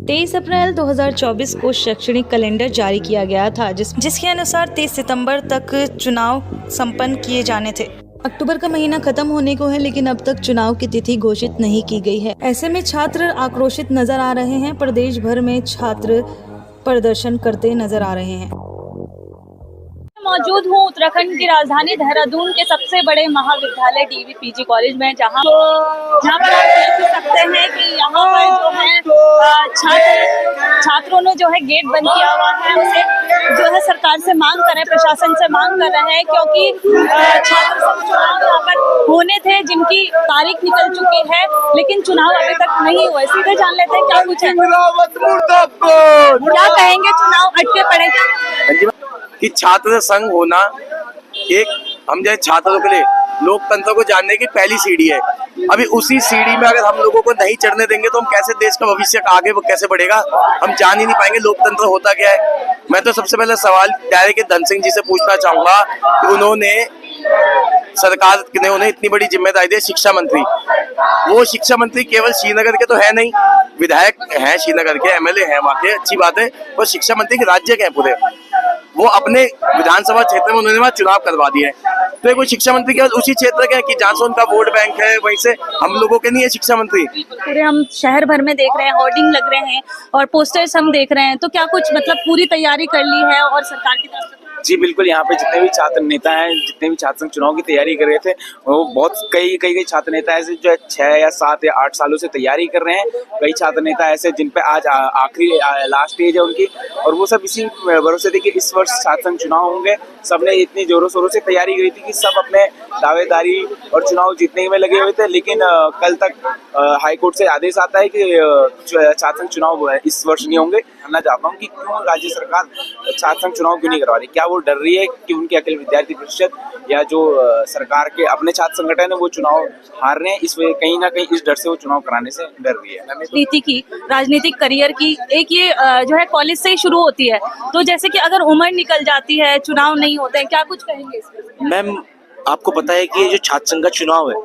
तेईस अप्रैल 2024 को शैक्षणिक कैलेंडर जारी किया गया था जिसके अनुसार 23 सितंबर तक चुनाव संपन्न किए जाने थे। अक्टूबर का महीना खत्म होने को है, लेकिन अब तक चुनाव की तिथि घोषित नहीं की गई है। ऐसे में छात्र आक्रोशित नजर आ रहे हैं। प्रदेश भर में छात्र प्रदर्शन करते नजर आ रहे हैं। मौजूद हूँ उत्तराखंड की राजधानी देहरादून के सबसे बड़े महाविद्यालय डीवीपीजी कॉलेज में, जहाँ पर आप देख सकते हैं कि यहाँ पर जो है छात्रों ने जो है गेट बंद किया हुआ है, उसे जो है सरकार से मांग कर रहे हैं, प्रशासन से मांग कर रहे हैं, क्योंकि छात्र संघ चुनाव यहाँ पर होने थे जिनकी तारीख निकल चुकी है, लेकिन चुनाव अभी तक नहीं हुआ। सीधे जान लेते हैं क्या कुछ है, क्या कहेंगे, चुनाव अटके पड़े क्या? कि छात्र संघ होना एक हम जैसे छात्रों के लिए लोकतंत्र को जानने की पहली सीढ़ी है। अभी उसी सीढ़ी में अगर हम लोगों को नहीं चढ़ने देंगे तो हम कैसे देश का भविष्य आगे वो कैसे बढ़ेगा, हम जान ही नहीं पाएंगे लोकतंत्र होता क्या है। मैं तो सबसे पहले सवाल डायरेक्ट धन सिंह जी से पूछना चाहूंगा कि उन्होंने सरकार ने उन्हें इतनी बड़ी जिम्मेदारी दी, शिक्षा मंत्री। वो शिक्षा मंत्री केवल श्रीनगर के तो है नहीं, विधायक हैं श्रीनगर के, एमएलए हैं वहाँ के, अच्छी बात है। वो शिक्षा मंत्री के राज्य के हैं पूरे, वो अपने विधानसभा क्षेत्र में उन्होंने वहाँ चुनाव करवा दिए। तो कोई शिक्षा मंत्री केवल उसी क्षेत्र के हैं कि जहाँ से उनका वोट बैंक है, वहीं से हम लोगों के नहीं है शिक्षा मंत्री। पूरे हम शहर भर में देख रहे हैं, होर्डिंग लग रहे हैं और पोस्टर्स हम देख रहे हैं, तो क्या कुछ मतलब पूरी तैयारी कर ली है और सरकार की तरफ से? जी बिल्कुल, यहाँ पे जितने भी छात्र नेता हैं, जितने भी छात्र संघ चुनाव की तैयारी कर रहे थे, वो बहुत कई छात्र नेता ऐसे जो है 6 या 7 या 8 सालों से तैयारी कर रहे हैं। कई छात्र नेता ऐसे जिन पे आज आखिरी लास्ट स्टेज है उनकी, और वो सब इसी भरोसे थे कि इस वर्ष छात्र संघ चुनाव होंगे। सबने इतनी जोरों शोरों से तैयारी करी थी कि सब अपने दावेदारी और चुनाव जीतने में लगे हुए थे। लेकिन कल तक हाईकोर्ट से आदेश आता है कि छात्र संघ चुनाव इस वर्ष नहीं होंगे। जानना चाहता हूँ कि क्यों राज्य सरकार छात्र संघ चुनाव क्यों नहीं करवा रही? क्या वो डर रही है कि उनके अखिल विद्यार्थी परिषद या जो सरकार के अपने छात्र संगठन है वो चुनाव हार रहे हैं, इस वजह कहीं ना कहीं इस डर से वो चुनाव कराने से डर रही है? नीति की, राजनीतिक करियर की एक ये जो है कॉलेज से ही शुरू होती है, तो जैसे कि अगर उम्र निकल जाती है, चुनाव नहीं होते हैं, क्या कुछ कहेंगे इसमें? मैम, आपको पता है कि ये जो छात्र संघ का चुनाव है,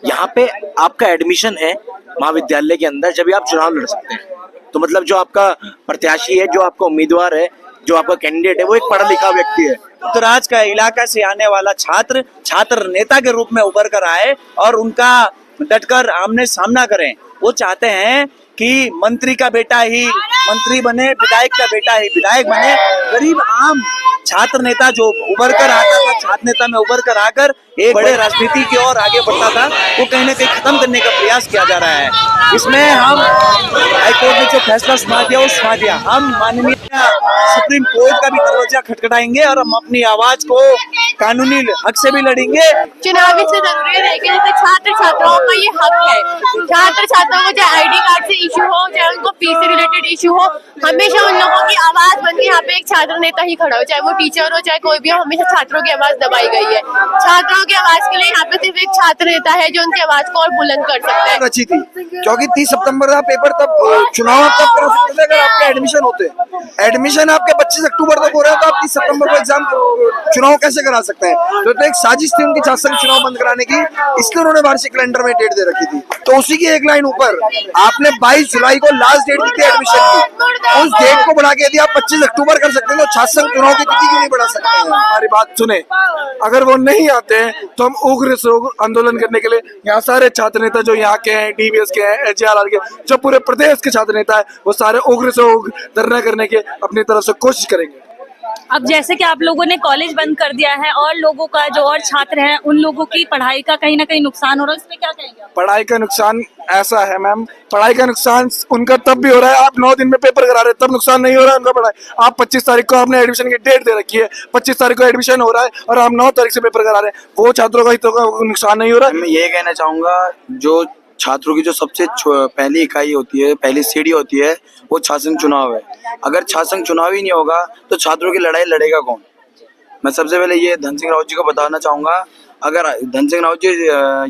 यहाँ पे आपका एडमिशन है महाविद्यालय के अंदर, जब आप चुनाव लड़ सकते हैं। तो मतलब जो आपका प्रत्याशी है, जो आपका उम्मीदवार है, जो आपका कैंडिडेट है, वो एक पढ़ा लिखा व्यक्ति है। उत्तराज का इलाका से आने वाला छात्र नेता के रूप में उभर कर आए और उनका डटकर आमने सामना करें। वो चाहते हैं कि मंत्री का बेटा ही मंत्री बने, विधायक का बेटा ही विधायक बने। गरीब आम छात्र नेता जो उभर कर आता था, छात्र नेता में उभर कर आकर एक बड़े राजनीति की ओर आगे बढ़ता था, वो कहीं ना कहीं खत्म करने का प्रयास किया जा रहा है। इसमें हम हाईकोर्ट ने जो फैसला सुना दिया वो सुना दिया। हम माननीय सुप्रीम कोर्ट का भी दरवाजा खटखटाएंगे और हम अपनी आवाज को कानूनी हक से भी लड़ेंगे। चुनाव इसलिए जरूरी है कि जैसे छात्र छात्राओं का ये हक है। छात्र छात्राओं को चाहे आईडी कार्ड से इशू हो, चाहे उनको फीस से रिलेटेड इशू हो, हमेशा उन लोगों की आवाज बन के यहाँ पे एक छात्र नेता ही खड़ा हो, चाहे वो टीचर हो चाहे कोई भी हो। हमेशा छात्रों की आवाज दबाई गई है। छात्रों की आवाज के लिए यहाँ पे सिर्फ एक छात्र नेता है जो उनकी आवाज को और बुलंद कर सकता है। रची थी क्योंकि 30 सितंबर का पेपर तब चुनाव आप तब करा सकते थे अगर आपके एडमिशन होते। एडमिशन आपके 25 अक्टूबर तक हो रहे हैं, तो आप 30 सितंबर को एग्जाम चुनाव कैसे करा सकते हैं? तो एक साजिश थी उनकी छात्र संघ चुनाव बंद कराने की, इसलिए उन्होंने वार्षिक कैलेंडर में डेट दे रखी थी। तो उसी की एक लाइन ऊपर आपने 22 जुलाई को लास्ट डेट दी थी एडमिशन की, उस डेट को बढ़ा के यदि आप 25 अक्टूबर कर सकते हैं तो छात्र संघ चुनाव की तिथि क्यों नहीं बढ़ा सकते हैं? हमारी बात सुने, अगर वो नहीं आते हैं तो हम उग्र से उग्र आंदोलन करने के लिए यहाँ सारे छात्र नेता जो यहाँ के हैं, डीवीएस के हैं, एचआरआर के, जो पूरे प्रदेश के छात्र नेता है, वो सारे उग्र से उग्र धरना करने के अपनी तरफ से कोशिश करेंगे। अब जैसे कि आप लोगों ने कॉलेज बंद कर दिया है और लोगों का जो और छात्र हैं उन लोगों की पढ़ाई का कहीं ना कहीं नुकसान हो रहा है, इसमें क्या कहेंगे? पढ़ाई का नुकसान ऐसा है मैम, पढ़ाई का नुकसान उनका तब भी हो रहा है, आप 9 दिन में पेपर करा रहे हैं तब नुकसान नहीं हो रहा है उनका पढ़ाई। आप 25 तारीख को आपने एडमिशन की डेट दे रखी है, 25 तारीख को एडमिशन हो रहा है और आप 9 तारीख से पेपर करा रहे हैं, वो छात्रों का हितों का नुकसान नहीं हो रहा है। मैं ये कहना चाहूंगा, जो छात्रों की जो सबसे पहली इकाई होती है, पहली सीढ़ी होती है, वो छात्र संघ चुनाव है। अगर छात्र संघ चुनाव ही नहीं होगा तो छात्रों की लड़ाई लड़ेगा कौन? मैं सबसे पहले ये धन सिंह रावत जी को बताना चाहूंगा, अगर धन सिंह रावत जी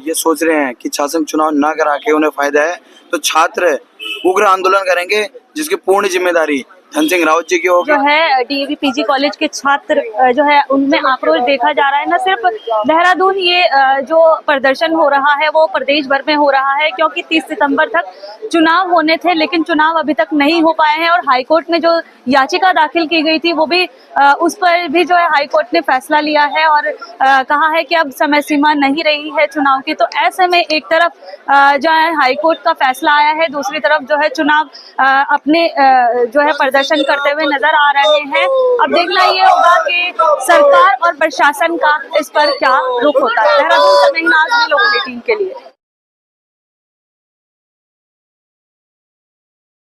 ये सोच रहे हैं कि छात्र संघ चुनाव ना करा के उन्हें फायदा है, तो छात्र उग्र आंदोलन करेंगे जिसकी पूर्ण जिम्मेदारी धन सिंह रावत जी की हो जो है डीएवी पीजी कॉलेज के छात्र जो है उनमें आक्रोश देखा जा रहा है। न सिर्फ देहरादून ये जो प्रदर्शन हो रहा है वो प्रदेश भर में हो रहा है, क्योंकि 30 सितंबर तक चुनाव होने थे लेकिन चुनाव अभी तक नहीं हो पाए हैं। और हाईकोर्ट में जो याचिका दाखिल की गई थी वो भी उस पर भी जो है हाईकोर्ट ने फैसला लिया है और कहा है कि अब समय सीमा नहीं रही है चुनाव की। तो ऐसे में एक तरफ जो है हाईकोर्ट का फैसला आया है, दूसरी तरफ जो है चुनाव अपने जो है प्रदर्शन करते हुए नजर आ रहे हैं। अब देखना ये होगा कि सरकार और प्रशासन का इस पर क्या रुख होता है। देहरादून से मैं नाज़, लोकल 18 के लिए।